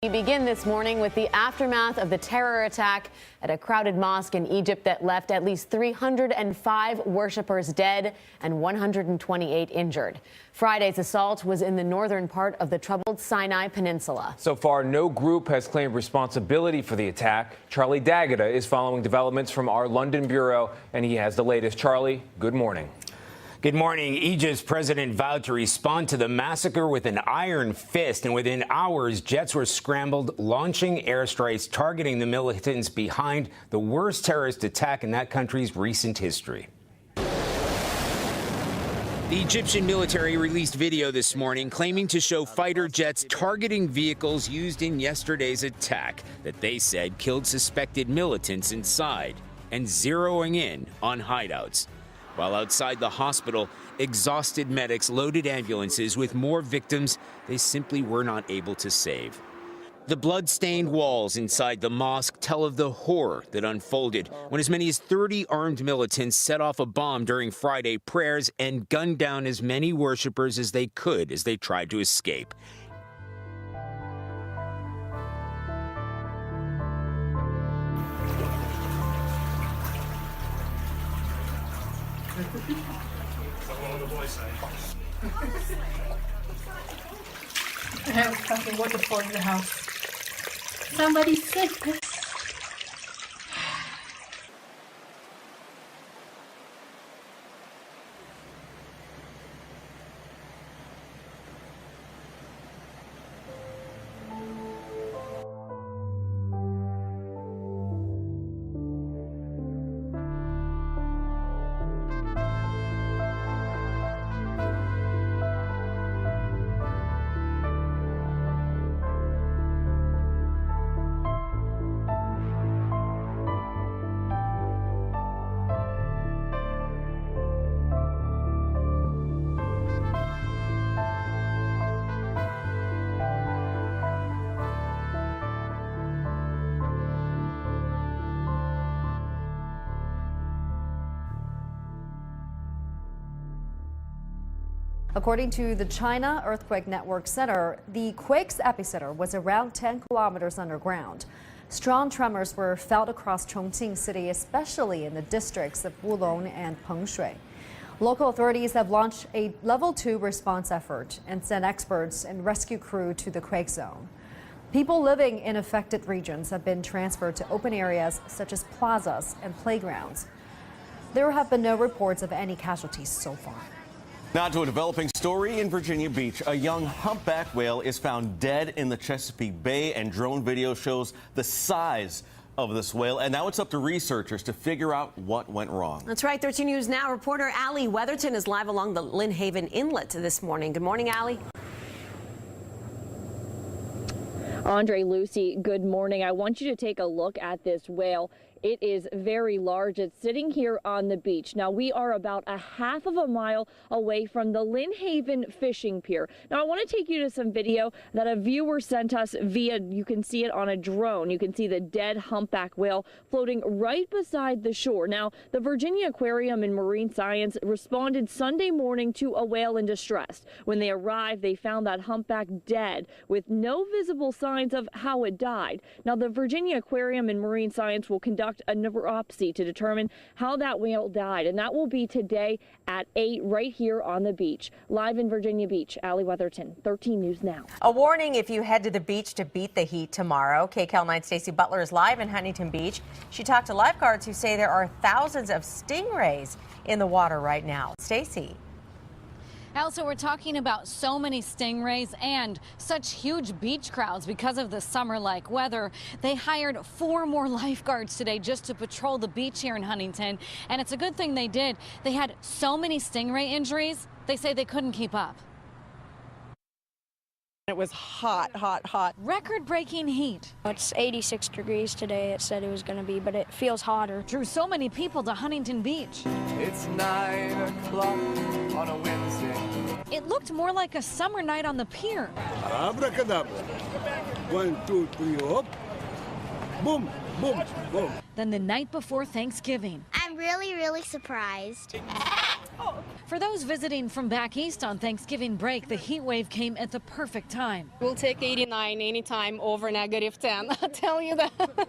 We begin this morning with the aftermath of the terror attack at a crowded mosque in Egypt that left at least 305 worshippers dead and 128 injured. Friday's assault was in the northern part of the troubled Sinai Peninsula. So far, no group has claimed responsibility for the attack. Charlie D'Agata is following developments from our London bureau, and he has the latest. Charlie, good morning. Good morning. Egypt's president vowed to respond to the massacre with an iron fist, and within hours, jets were scrambled, launching airstrikes targeting the militants behind the worst terrorist attack in that country's recent history. The Egyptian military released video this morning claiming to show fighter jets targeting vehicles used in yesterday's attack that they said killed suspected militants inside and zeroing in on hideouts. While outside the hospital, exhausted medics loaded ambulances with more victims they simply were not able to save. The blood-stained walls inside the mosque tell of the horror that unfolded when as many as 30 armed militants set off a bomb during Friday prayers and gunned down as many worshippers as they could as they tried to escape. I have fucking wonderful in the house. Somebody's sick. According to the China Earthquake Network Center, the quake's epicenter was around 10 kilometers underground. Strong tremors were felt across Chongqing City, especially in the districts of Wulong and Pengshui. Local authorities have launched a level 2 response effort and sent experts and rescue crew to the quake zone. People living in affected regions have been transferred to open areas such as plazas and playgrounds. There have been no reports of any casualties so far. Now to a developing story in Virginia Beach. A young humpback whale is found dead in the Chesapeake Bay, and drone video shows the size of this whale. And now it's up to researchers to figure out what went wrong. That's right. 13 News Now reporter Allie Weatherton is live along the Lynn Haven Inlet this morning. Good morning, Allie. Andre, Lucy, good morning. I want you to take a look at this whale. It is very large. It's sitting here on the beach. Now, we are about a half of a mile away from the Lynn Haven fishing pier. Now, I want to take you to some video that a viewer sent us via, you can see it on a drone. You can see the dead humpback whale floating right beside the shore. Now, the Virginia Aquarium and Marine Science responded Sunday morning to a whale in distress. When they arrived, they found that humpback dead with no visible signs of how it died. Now, the Virginia Aquarium and Marine Science will conduct a necropsy to determine how that whale died, and that will be today at 8 right here on the beach. Live in Virginia Beach, Allie Weatherton, 13 News Now. A warning if you head to the beach to beat the heat tomorrow. KCAL 9 Stacey Butler is live in Huntington Beach. She talked to lifeguards who say there are thousands of stingrays in the water right now. Stacey. Also, we're talking about so many stingrays and such huge beach crowds because of the summer-like weather. They hired 4 more lifeguards today just to patrol the beach here in Huntington, and it's a good thing they did. They had so many stingray injuries, they say they couldn't keep up. It was hot, hot, hot. Record-breaking heat. It's 86 degrees today, it said it was going to be, but it feels hotter. Drew so many people to Huntington Beach. It's 9 o'clock on a Wednesday. It looked more like a summer night on the pier. Abracadabra. 1, 2, 3, hop. Boom, boom, boom. Then the night before Thanksgiving. I'm really surprised. For For those visiting from back east on Thanksgiving break, the heat wave came at the perfect time. We'll take 89 anytime over -10. I'll tell you that.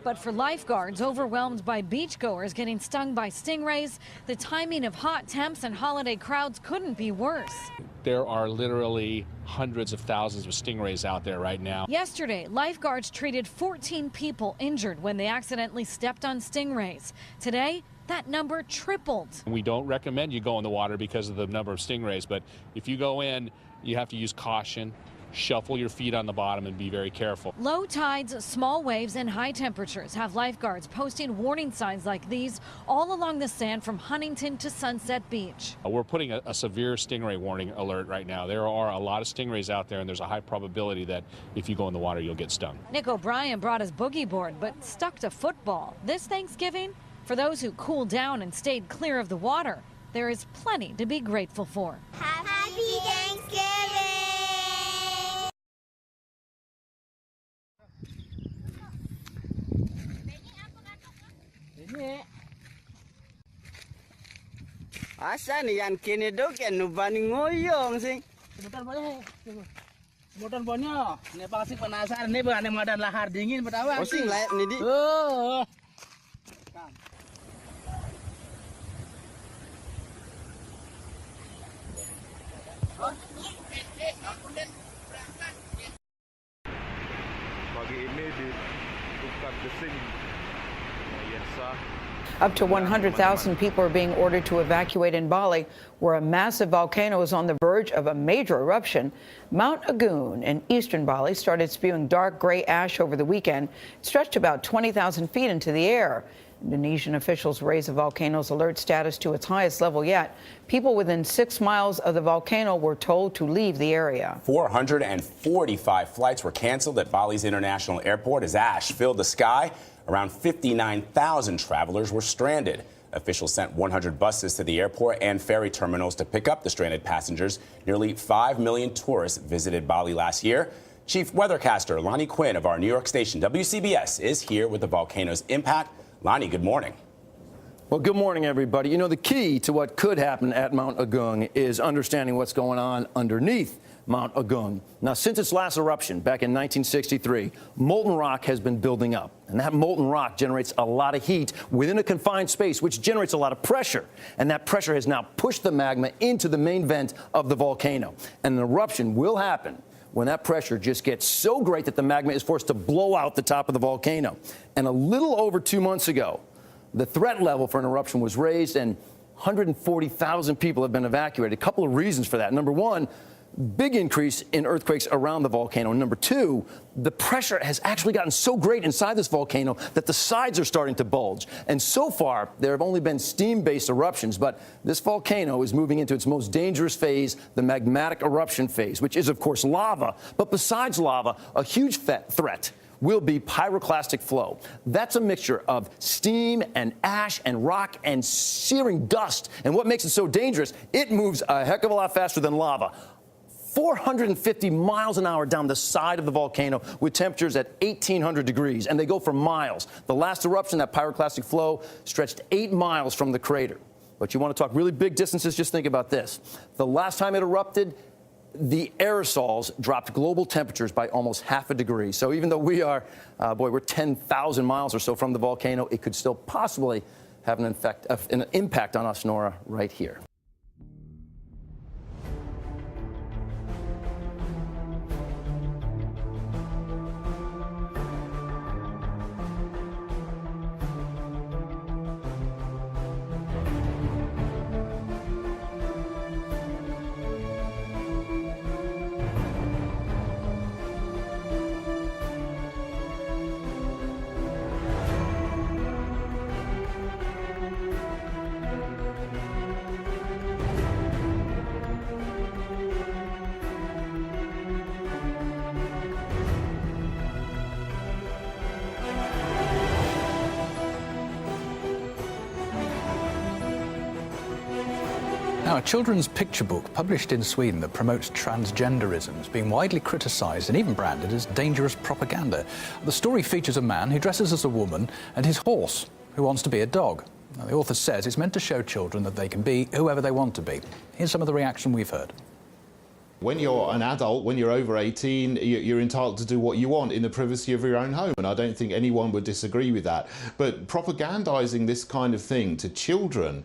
But for lifeguards overwhelmed by beachgoers getting stung by stingrays, the timing of hot temps and holiday crowds couldn't be worse. There are literally hundreds of thousands of stingrays out there right now. Yesterday, lifeguards treated 14 people injured when they accidentally stepped on stingrays. Today, that number tripled. We don't recommend you go in the water because of the number of stingrays, but if you go in, you have to use caution, shuffle your feet on the bottom, and be very careful. Low tides, small waves, and high temperatures have lifeguards posting warning signs like these all along the sand from Huntington to Sunset Beach. We're putting a severe stingray warning alert right now. There are a lot of stingrays out there, and there's a high probability that if you go in the water, you'll get stung. Nick O'Brien brought his boogie board, but stuck to football. This Thanksgiving, for those who cooled down and stayed clear of the water, there is plenty to be grateful for. Happy Thanksgiving! Asa ni yan kini dok yan nubani ngoyong sing. Motor banyak. Ni pasti penasaran ni bukan madan lahar dingin betawa. Sing layak ni di. Oh. Pagi ini ditukar desing. Biasa. Up to 100,000 people are being ordered to evacuate in Bali, where a massive volcano is on the verge of a major eruption. Mount Agung in eastern Bali started spewing dark gray ash over the weekend. It stretched about 20,000 feet into the air. Indonesian officials raised the volcano's alert status to its highest level yet. People within 6 miles of the volcano were told to leave the area. 445 flights were canceled at Bali's international airport as ash filled the sky. Around 59,000 travelers were stranded. Officials sent 100 buses to the airport and ferry terminals to pick up the stranded passengers. Nearly 5 million tourists visited Bali last year. Chief weathercaster Lonnie Quinn of our New York station WCBS is here with the volcano's impact. Lonnie, good morning. Well, good morning, everybody. You know, the key to what could happen at Mount Agung is understanding what's going on underneath Mount Agung. Now, since its last eruption back in 1963, molten rock has been building up. And that molten rock generates a lot of heat within a confined space, which generates a lot of pressure. And that pressure has now pushed the magma into the main vent of the volcano. And an eruption will happen when that pressure just gets so great that the magma is forced to blow out the top of the volcano. And a little over 2 months ago, the threat level for an eruption was raised, and 140,000 people have been evacuated. A couple of reasons for that. Number one, big increase in earthquakes around the volcano. Number two, the pressure has actually gotten so great inside this volcano that the sides are starting to bulge. And so far, there have only been steam-based eruptions, but this volcano is moving into its most dangerous phase, the magmatic eruption phase, which is, of course, lava. But besides lava, a huge threat will be pyroclastic flow. That's a mixture of steam and ash and rock and searing dust. And what makes it so dangerous, it moves a heck of a lot faster than lava. 450 miles an hour down the side of the volcano with temperatures at 1,800 degrees, and they go for miles. The last eruption, that pyroclastic flow, stretched 8 miles from the crater. But you want to talk really big distances, just think about this. The last time it erupted, the aerosols dropped global temperatures by almost half a degree. So even though we are, we're 10,000 miles or so from the volcano, it could still possibly have an impact on us, Nora, right here. Now, a children's picture book published in Sweden that promotes transgenderism is being widely criticised and even branded as dangerous propaganda. The story features a man who dresses as a woman and his horse, who wants to be a dog. Now, the author says it's meant to show children that they can be whoever they want to be. Here's some of the reaction we've heard. When you're an adult, when you're over 18, you're entitled to do what you want in the privacy of your own home, and I don't think anyone would disagree with that. But propagandizing this kind of thing to children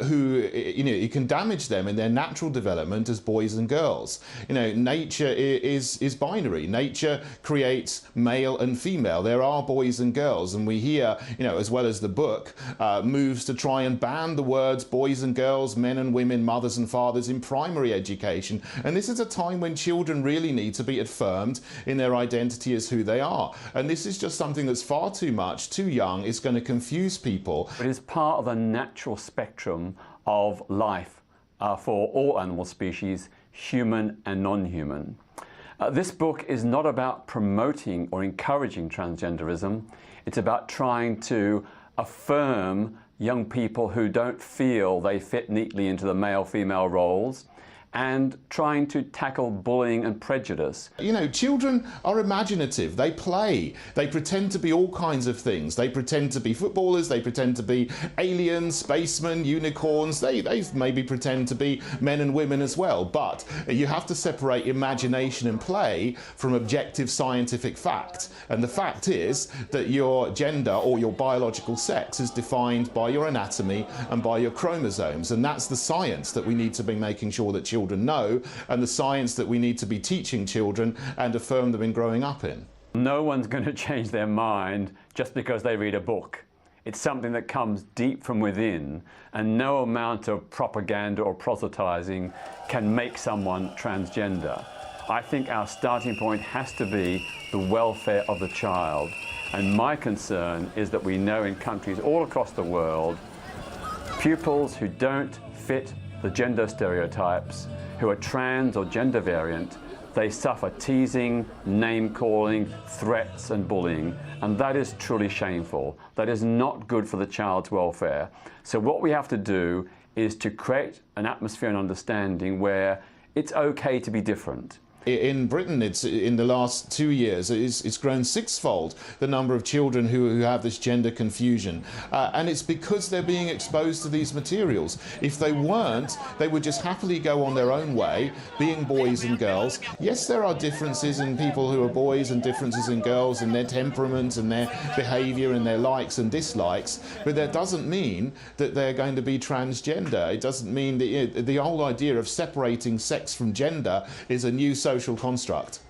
who, you can damage them in their natural development as boys and girls. Nature is binary. Nature creates male and female. There are boys and girls, and we hear, as well as the book, moves to try and ban the words boys and girls, men and women, mothers and fathers in primary education. And this is a time when children really need to be affirmed in their identity as who they are. And this is just something that's far too much, too young. It's going to confuse people. It is part of the natural spectrum of life for all animal species, human and non-human. This book is not about promoting or encouraging transgenderism. It's about trying to affirm young people who don't feel they fit neatly into the male-female roles, and trying to tackle bullying and prejudice. Children are imaginative. They play. They pretend to be all kinds of things. They pretend to be footballers. They pretend to be aliens, spacemen, unicorns. They maybe pretend to be men and women as well. But you have to separate imagination and play from objective scientific fact. And the fact is that your gender or your biological sex is defined by your anatomy and by your chromosomes. And that's the science that we need to be making sure that children know, and the science that we need to be teaching children and affirm them in growing up in. No one's going to change their mind just because they read a book. It's something that comes deep from within, and no amount of propaganda or proselytizing can make someone transgender. I think our starting point has to be the welfare of the child. And my concern is that we know in countries all across the world, pupils who don't fit the gender stereotypes, who are trans or gender variant, they suffer teasing, name-calling, threats and bullying, and that is truly shameful. That is not good for the child's welfare. So what we have to do is to create an atmosphere and understanding where it's okay to be different. In Britain, it's in the last 2 years, it's grown sixfold, the number of children who have this gender confusion. And it's because they're being exposed to these materials. If they weren't, they would just happily go on their own way, being boys and girls. Yes, there are differences in people who are boys and differences in girls and their temperament and their behavior and their likes and dislikes, but that doesn't mean that they're going to be transgender. It doesn't mean that the whole idea of separating sex from gender is a new social construct.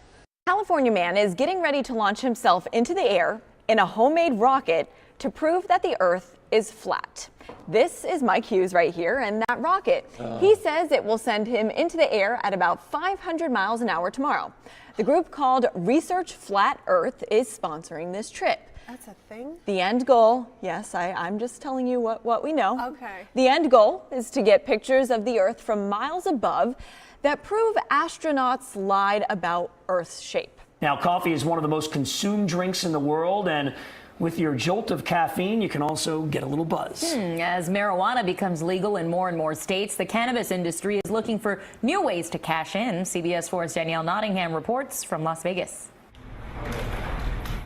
California man is getting ready to launch himself into the air in a homemade rocket to prove that the Earth is flat. This is Mike Hughes right here, and that rocket. He says it will send him into the air at about 500 miles an hour tomorrow. The group called Research Flat Earth is sponsoring this trip. That's a thing? The end goal, yes, I'm just telling you what we know. Okay. The end goal is to get pictures of the Earth from miles above that prove astronauts lied about Earth's shape. Now, coffee is one of the most consumed drinks in the world, and with your jolt of caffeine, you can also get a little buzz. As marijuana becomes legal in more and more states, the cannabis industry is looking for new ways to cash in. CBS 4's Danielle Nottingham reports from Las Vegas.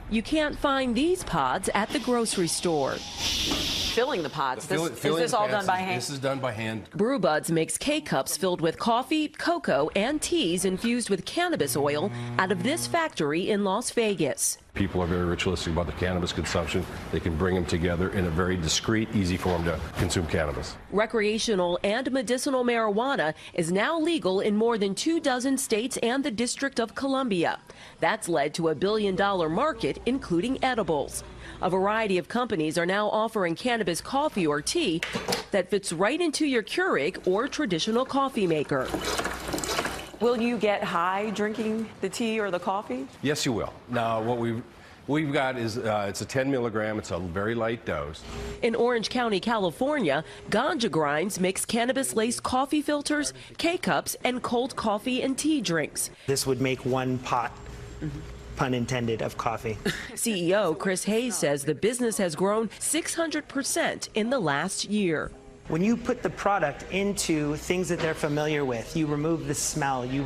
You can't find these pods at the grocery store. Filling the pods. Is this all done by hand? This is done by hand. Brewbuds makes K-cups filled with coffee, cocoa, and teas infused with cannabis oil out of this factory in Las Vegas. People are very ritualistic about the cannabis consumption. They can bring them together in a very discreet, easy form to consume cannabis. Recreational and medicinal marijuana is now legal in more than 24 states and the District of Columbia. That's led to a $1 billion market, including edibles. A variety of companies are now offering cannabis coffee or tea that fits right into your Keurig or traditional coffee maker. Will you get high drinking the tea or the coffee? Yes, you will. Now, what we've got is it's a 10 milligram. It's a very light dose. In Orange County, California, Ganja Grinds makes cannabis-laced coffee filters, K-cups, and cold coffee and tea drinks. This would make one pot. Pun intended, of coffee. CEO Chris Hayes says the business has grown 600% in the last year. When you put the product into things that they're familiar with, you remove the smell, you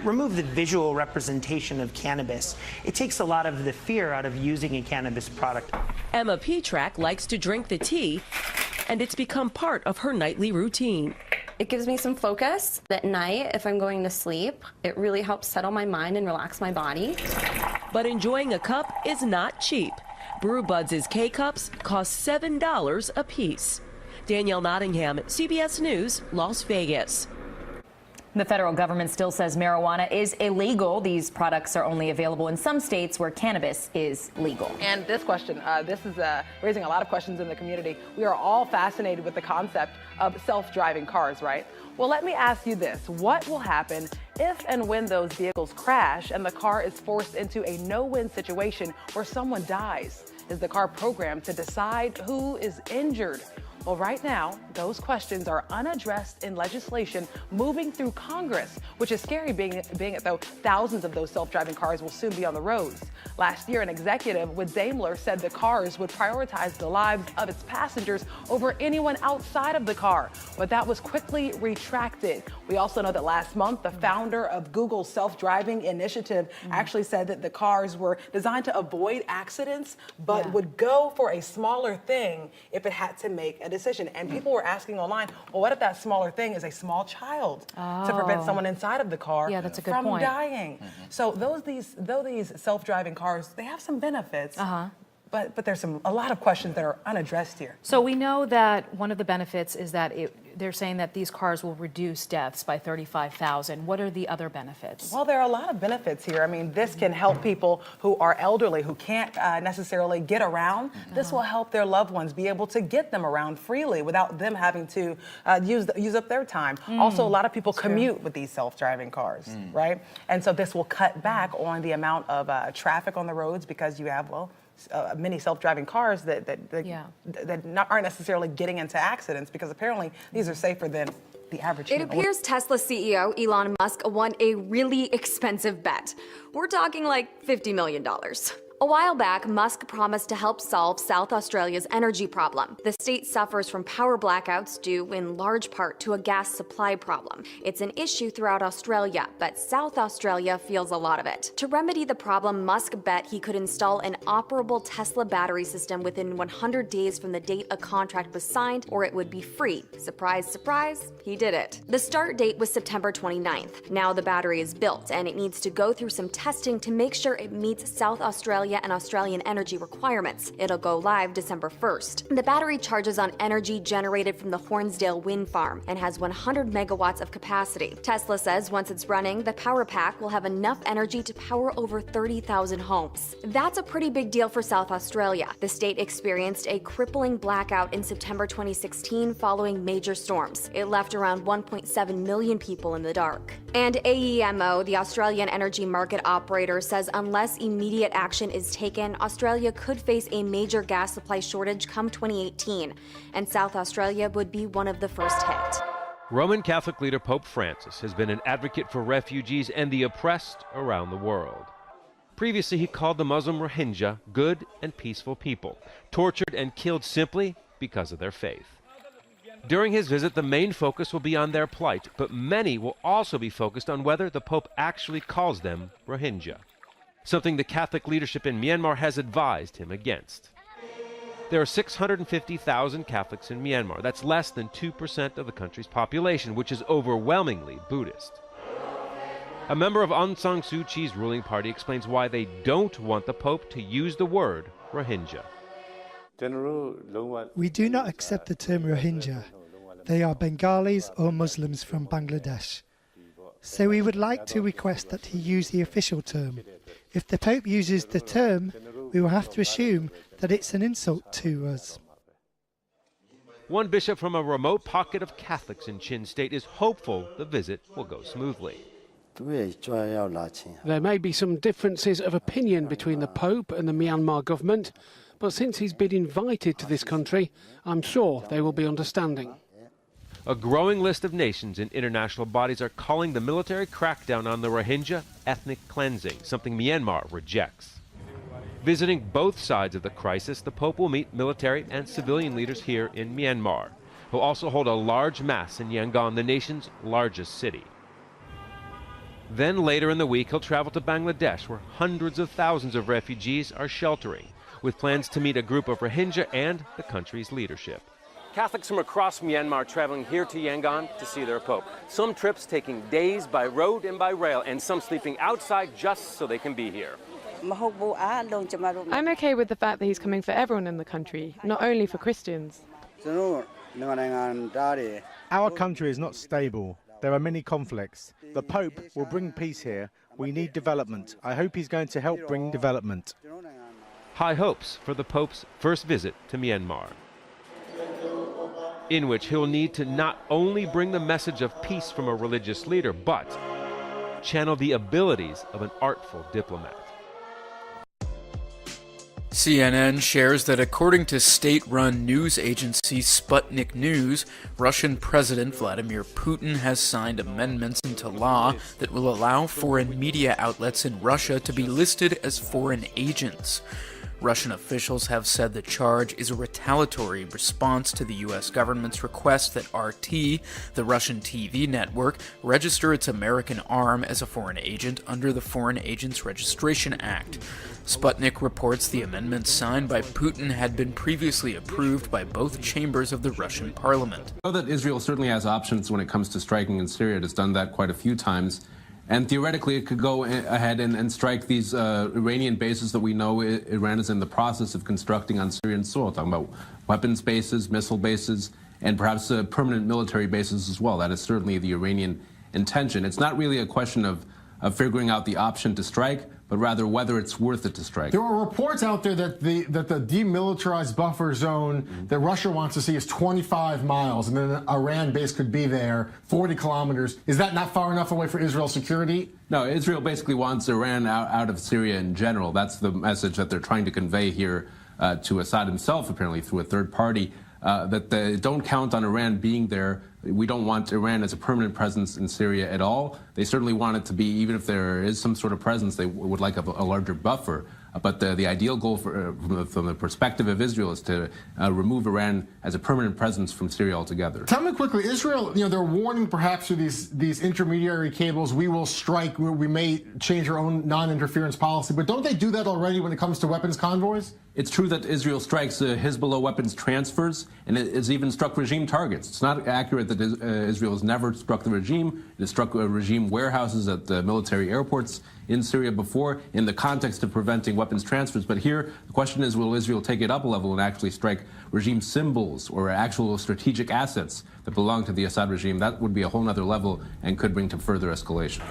remove the visual representation of cannabis. It takes a lot of the fear out of using a cannabis product. Emma Petrak likes to drink the tea and it's become part of her nightly routine. It gives me some focus at night if I'm going to sleep. It really helps settle my mind and relax my body. But enjoying a cup is not cheap. BrewBuds' K-Cups cost $7 a piece. Danielle Nottingham, CBS News, Las Vegas. The federal government still says marijuana is illegal. These products are only available in some states where cannabis is legal. And this question, this is raising a lot of questions in the community. We are all fascinated with the concept of self-driving cars, right? Well, let me ask you this. What will happen if and when those vehicles crash and the car is forced into a no-win situation where someone dies? Is the car programmed to decide who is injured? Well, right now, those questions are unaddressed in legislation moving through Congress, which is scary being it though thousands of those self-driving cars will soon be on the roads. Last year, an executive with Daimler said the cars would prioritize the lives of its passengers over anyone outside of the car, but that was quickly retracted. We also know that last month, the founder of Google's self-driving initiative actually said that the cars were designed to avoid accidents, but would go for a smaller thing if it had to make a decision. And people were asking online, well, what if that smaller thing is a small child to prevent someone inside of the car that's a good from point. dying? So though these self-driving cars, they have some benefits, but there's a lot of questions that are unaddressed here. So we know that one of the benefits is that they're saying that these cars will reduce deaths by 35,000. What are the other benefits? Well, there are a lot of benefits here. I mean, this can help people who are elderly, who can't necessarily get around. This will help their loved ones be able to get them around freely without them having to use up their time. Also, a lot of people commute with these self-driving cars, right? And so this will cut back on the amount of traffic on the roads because you have, many self-driving cars that aren't necessarily getting into accidents because apparently these are safer than the average human. It appears Tesla CEO Elon Musk won a really expensive bet. We're talking like $50 million. A while back, Musk promised to help solve South Australia's energy problem. The state suffers from power blackouts due in large part to a gas supply problem. It's an issue throughout Australia, but South Australia feels a lot of it. To remedy the problem, Musk bet he could install an operable Tesla battery system within 100 days from the date a contract was signed, or it would be free. Surprise, surprise, he did it. The start date was September 29th. Now the battery is built, and it needs to go through some testing to make sure it meets South Australia and Australian energy requirements. It'll go live December 1st. The battery charges on energy generated from the Hornsdale wind farm and has 100 megawatts of capacity. Tesla says once it's running, the power pack will have enough energy to power over 30,000 homes. That's a pretty big deal for South Australia. The state experienced a crippling blackout in September 2016 following major storms. It left around 1.7 million people in the dark. And AEMO, the Australian energy market operator, says unless immediate action is taken, Australia could face a major gas supply shortage come 2018, and South Australia would be one of the first hit. Roman Catholic leader Pope Francis has been an advocate for refugees and the oppressed around the world. Previously, he called the Muslim Rohingya good and peaceful people, tortured and killed simply because of their faith. During his visit, the main focus will be on their plight, but many will also be focused on whether the Pope actually calls them Rohingya, something the Catholic leadership in Myanmar has advised him against. There are 650,000 Catholics in Myanmar. That's less than 2% of the country's population, which is overwhelmingly Buddhist. A member of Aung San Suu Kyi's ruling party explains why they don't want the Pope to use the word Rohingya. We do not accept the term Rohingya. They are Bengalis or Muslims from Bangladesh. So we would like to request that he use the official term. If the Pope uses the term, we will have to assume that it's an insult to us. One bishop from a remote pocket of Catholics in Chin State is hopeful the visit will go smoothly. There may be some differences of opinion between the Pope and the Myanmar government, but since he's been invited to this country, I'm sure they will be understanding. A growing list of nations and international bodies are calling the military crackdown on the Rohingya ethnic cleansing, something Myanmar rejects. Visiting both sides of the crisis, the Pope will meet military and civilian leaders here in Myanmar, who also hold a large mass in Yangon, the nation's largest city. Then later in the week, he'll travel to Bangladesh, where hundreds of thousands of refugees are sheltering, with plans to meet a group of Rohingya and the country's leadership. Catholics from across Myanmar traveling here to Yangon to see their Pope. Some trips taking days by road and by rail, and some sleeping outside just so they can be here. I'm okay with the fact that he's coming for everyone in the country, not only for Christians. Our country is not stable. There are many conflicts. The Pope will bring peace here. We need development. I hope he's going to help bring development. High hopes for the Pope's first visit to Myanmar, in which he'll need to not only bring the message of peace from a religious leader, but channel the abilities of an artful diplomat. CNN shares that according to state-run news agency Sputnik News, Russian President Vladimir Putin has signed amendments into law that will allow foreign media outlets in Russia to be listed as foreign agents. Russian officials have said the charge is a retaliatory response to the U.S. government's request that RT, the Russian TV network, register its American arm as a foreign agent under the Foreign Agents Registration Act. Sputnik reports the amendments signed by Putin had been previously approved by both chambers of the Russian parliament. I know that Israel certainly has options when it comes to striking in Syria. It has done that quite a few times. And theoretically, it could go ahead and strike these Iranian bases that we know Iran is in the process of constructing on Syrian soil, talking about weapons bases, missile bases, and perhaps permanent military bases as well. That is certainly the Iranian intention. It's not really a question of figuring out the option to strike, but rather whether it's worth it to strike. There are reports out there that the demilitarized buffer zone that Russia wants to see is 25 miles, and then an Iran base could be there 40 kilometers. Is that not far enough away for Israel's security? No, Israel basically wants Iran out of Syria in general. That's the message that they're trying to convey here to Assad himself, apparently through a third party, that they don't count on Iran being there. We don't want Iran as a permanent presence in Syria at all. They certainly want it to be, even if there is some sort of presence, they would like a larger buffer. But the ideal goal from the perspective of Israel is to remove Iran as a permanent presence from Syria altogether. Tell me quickly, Israel, they're warning perhaps through these intermediary cables, we will strike, we may change our own non-interference policy, but don't they do that already when it comes to weapons convoys? It's true that Israel strikes Hezbollah weapons transfers, and it has even struck regime targets. It's not accurate that Israel has never struck the regime. It has struck regime warehouses at the military airports in Syria before in the context of preventing weapons transfers. But here, the question is, will Israel take it up a level and actually strike regime symbols or actual strategic assets that belong to the Assad regime? That would be a whole other level and could bring to further escalation.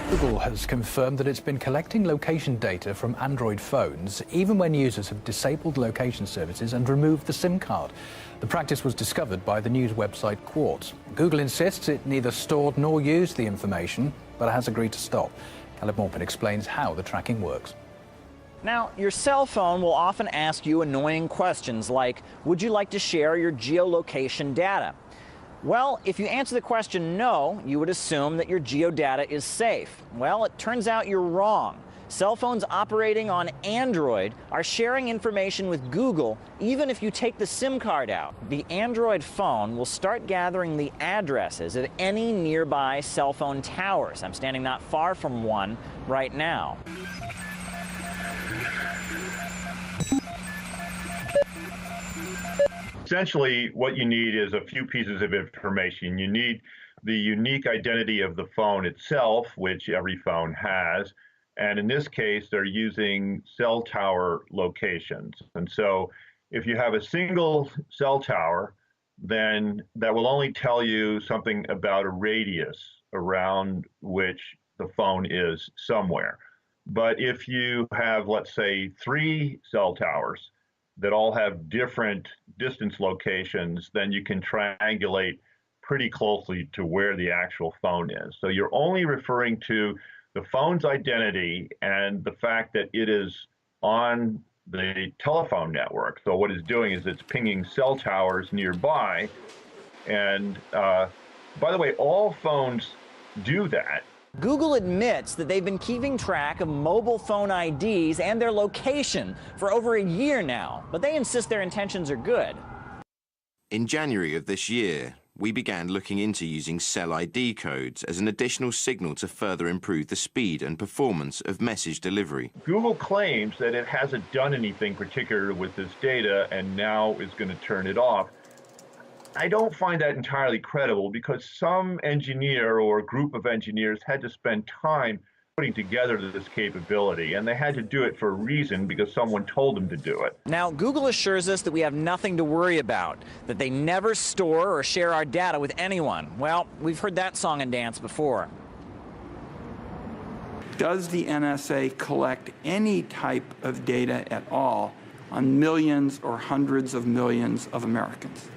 Google has confirmed that it's been collecting location data from Android phones, even when users have disabled location services and removed the SIM card. The practice was discovered by the news website Quartz. Google insists it neither stored nor used the information, but has agreed to stop. Caleb Morpin explains how the tracking works. Now, your cell phone will often ask you annoying questions like, would you like to share your geolocation data? Well, if you answer the question no, you would assume that your geodata is safe. Well, it turns out you're wrong. Cell phones operating on Android are sharing information with Google even if you take the SIM card out. The Android phone will start gathering the addresses of any nearby cell phone towers. I'm standing not far from one right now. Essentially, what you need is a few pieces of information. You need the unique identity of the phone itself, which every phone has. And in this case, they're using cell tower locations. And so if you have a single cell tower, then that will only tell you something about a radius around which the phone is somewhere. But if you have, let's say, 3 cell towers that all have different distance locations, then you can triangulate pretty closely to where the actual phone is. So you're only referring to the phone's identity and the fact that it is on the telephone network. So what it's doing is it's pinging cell towers nearby. And by the way, all phones do that. Google admits that they've been keeping track of mobile phone IDs and their location for over a year now, but they insist their intentions are good. In January of this year, we began looking into using cell ID codes as an additional signal to further improve the speed and performance of message delivery. Google claims that it hasn't done anything particular with this data and now is going to turn it off. I don't find that entirely credible because some engineer or group of engineers had to spend time putting together this capability, and they had to do it for a reason because someone told them to do it. Now, Google assures us that we have nothing to worry about, that they never store or share our data with anyone. Well, we've heard that song and dance before. Does the NSA collect any type of data at all on millions or hundreds of millions of Americans?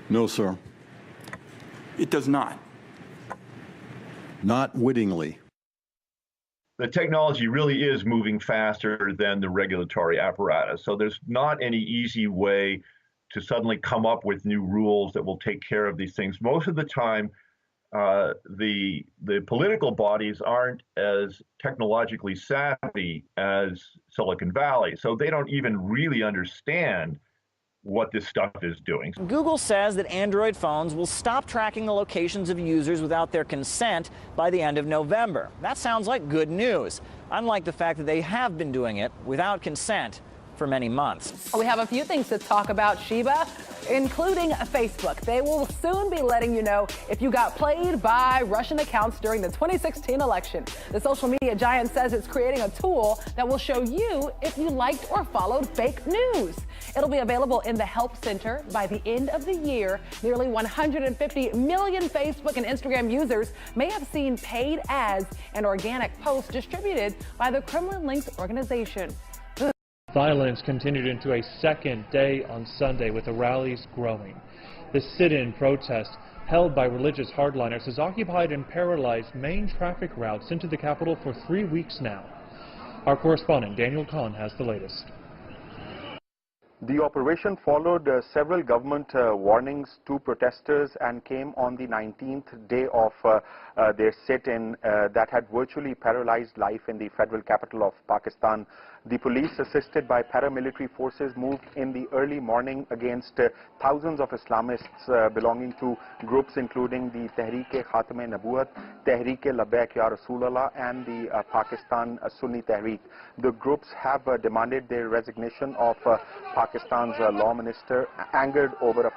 No, sir. It does not. Not wittingly. The technology really is moving faster than the regulatory apparatus. So there's not any easy way to suddenly come up with new rules that will take care of these things. Most of the time, the political bodies aren't as technologically savvy as Silicon Valley. So they don't even really understand what this stuff is doing. Google says that Android phones will stop tracking the locations of users without their consent by the end of November. That sounds like good news, unlike the fact that they have been doing it without consent for many months. We have a few things to talk about, Sheba, including Facebook. They will soon be letting you know if you got played by Russian accounts during the 2016 election. The social media giant says it's creating a tool that will show you if you liked or followed fake news. It'll be available in the Help Center by the end of the year. Nearly 150 million Facebook and Instagram users may have seen paid ads and organic posts distributed by the Kremlin-linked organization. Violence continued into a second day on Sunday with the rallies growing. The sit-in protest held by religious hardliners has occupied and paralyzed main traffic routes into the capital for 3 weeks now. Our correspondent Daniel Kahn has the latest. The operation followed several government warnings to protesters and came on the 19th day of their sit-in that had virtually paralyzed life in the federal capital of Pakistan. The police, assisted by paramilitary forces, moved in the early morning against thousands of Islamists belonging to groups including the Tehreek-e-Khatam-e-Nabuwat, Tehreek-e-Labbaik Ya Rasulallah, and the Pakistan Sunni Tehreek. The groups have demanded their resignation of Pakistan's law minister, angered over a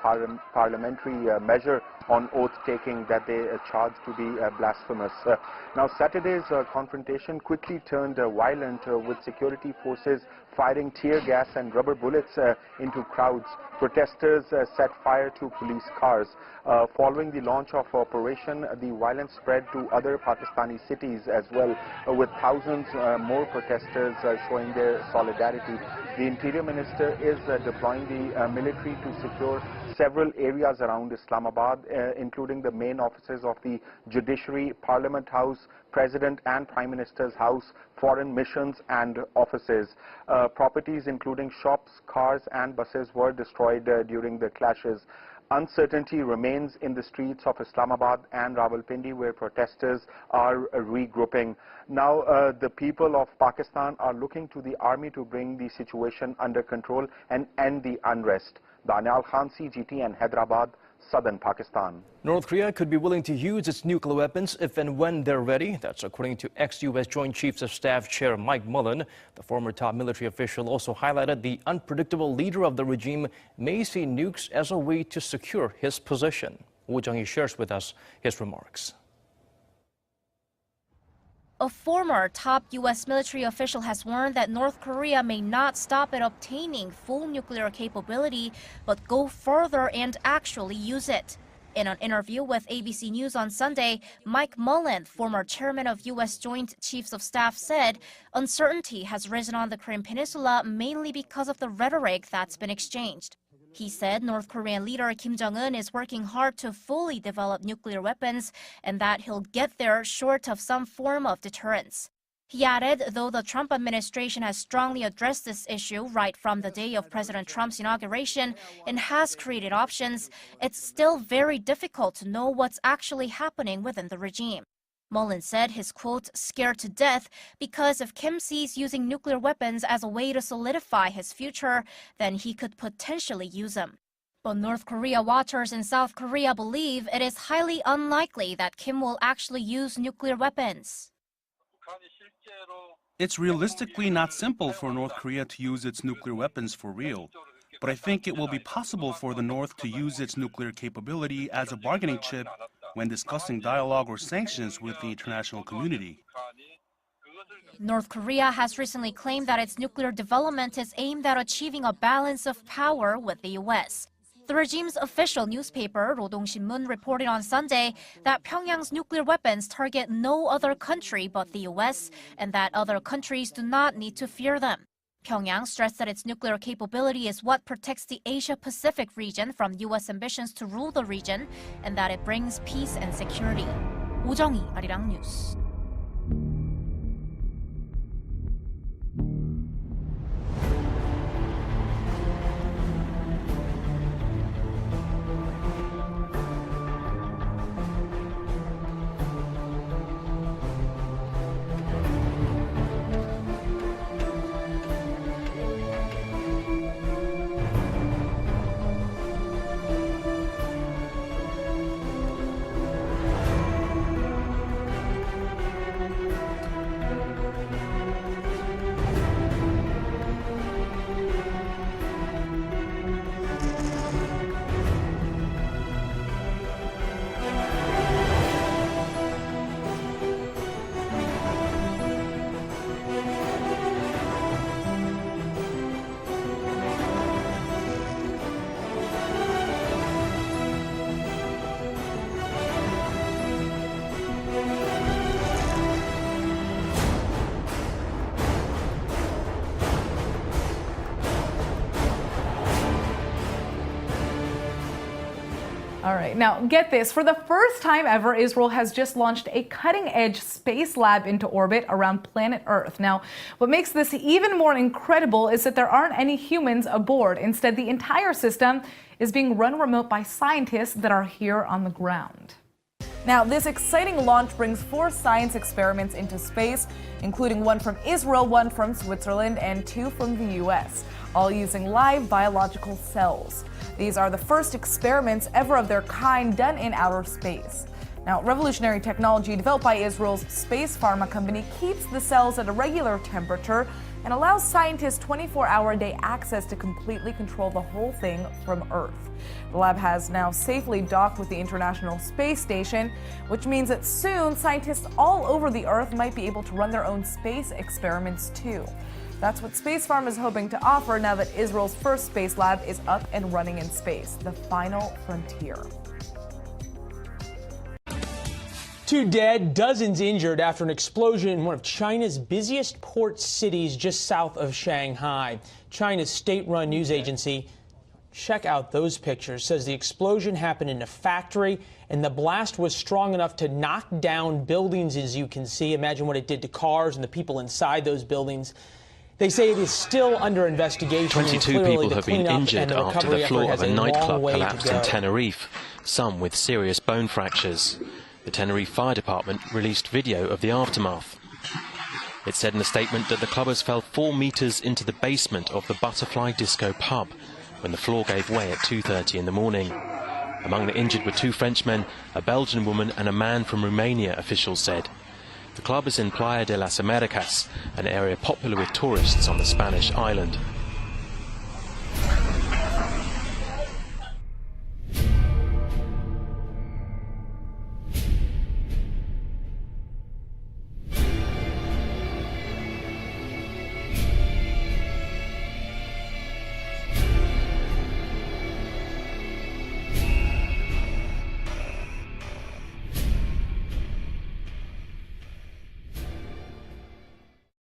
parliamentary measure on oath-taking that they charged to be blasphemous. Now, Saturday's confrontation quickly turned violent with security forces firing tear gas and rubber bullets into crowds. Protesters set fire to police cars. Following the launch of operation, the violence spread to other Pakistani cities as well, with thousands more protesters showing their solidarity. The Interior Minister is deploying the military to secure several areas around Islamabad, including the main offices of the Judiciary, Parliament House, President and Prime Minister's House, foreign missions and offices. Properties including shops, cars and buses were destroyed during the clashes. Uncertainty remains in the streets of Islamabad and Rawalpindi, where protesters are regrouping. Now, the people of Pakistan are looking to the army to bring the situation under control and end the unrest. Danial Khan, CGT, and Hyderabad, southern Pakistan. North Korea could be willing to use its nuclear weapons if and when they're ready. That's according to ex-U.S. Joint Chiefs of Staff Chair Mike Mullen. The former top military official also highlighted the unpredictable leader of the regime may see nukes as a way to secure his position. Woo Jung-hee shares with us his remarks. A former top U.S. military official has warned that North Korea may not stop at obtaining full nuclear capability, but go further and actually use it. In an interview with ABC News on Sunday, Mike Mullen, former chairman of U.S. Joint Chiefs of Staff, said uncertainty has risen on the Korean Peninsula mainly because of the rhetoric that's been exchanged. He said North Korean leader Kim Jong-un is working hard to fully develop nuclear weapons and that he'll get there short of some form of deterrence. He added, though the Trump administration has strongly addressed this issue right from the day of President Trump's inauguration and has created options, it's still very difficult to know what's actually happening within the regime. Mullen said he's, quote, scared to death because if Kim sees using nuclear weapons as a way to solidify his future, then he could potentially use them. But North Korea watchers in South Korea believe it is highly unlikely that Kim will actually use nuclear weapons. It's realistically not simple for North Korea to use its nuclear weapons for real. But I think it will be possible for the North to use its nuclear capability as a bargaining chip when discussing dialogue or sanctions with the international community. North Korea has recently claimed that its nuclear development is aimed at achieving a balance of power with the U.S. The regime's official newspaper, Rodong Sinmun, reported on Sunday that Pyongyang's nuclear weapons target no other country but the U.S. and that other countries do not need to fear them. Pyongyang stressed that its nuclear capability is what protects the Asia-Pacific region from U.S. ambitions to rule the region and that it brings peace and security. Woo Jung-hee, Arirang News. All right, now get this. For the first time ever, Israel has just launched a cutting-edge space lab into orbit around planet Earth. Now, what makes this even more incredible is that there aren't any humans aboard. Instead, the entire system is being run remote by scientists that are here on the ground. Now, this exciting launch brings 4 science experiments into space, including one from Israel, one from Switzerland, and 2 from the US, all using live biological cells. These are the first experiments ever of their kind done in outer space. Now, revolutionary technology developed by Israel's space pharma company keeps the cells at a regular temperature and allows scientists 24-hour-a-day access to completely control the whole thing from Earth. The lab has now safely docked with the International Space Station, which means that soon scientists all over the Earth might be able to run their own space experiments too. That's what Space Farm is hoping to offer now that Israel's first space lab is up and running in space, the final frontier. 2 dead, dozens injured after an explosion in one of China's busiest port cities just south of Shanghai. China's state-run news agency, check out those pictures, says the explosion happened in a factory and the blast was strong enough to knock down buildings, as you can see. Imagine what it did to cars and the people inside those buildings. They say it is still under investigation. 22 people have been injured after the floor of a nightclub collapsed in Tenerife, some with serious bone fractures. The Tenerife Fire Department released video of the aftermath. It said in a statement that the clubbers fell 4 meters into the basement of the Butterfly Disco pub when the floor gave way at 2:30 in the morning. Among the injured were 2 Frenchmen, a Belgian woman and a man from Romania, officials said. The club is in Playa de las Americas, an area popular with tourists on the Spanish island.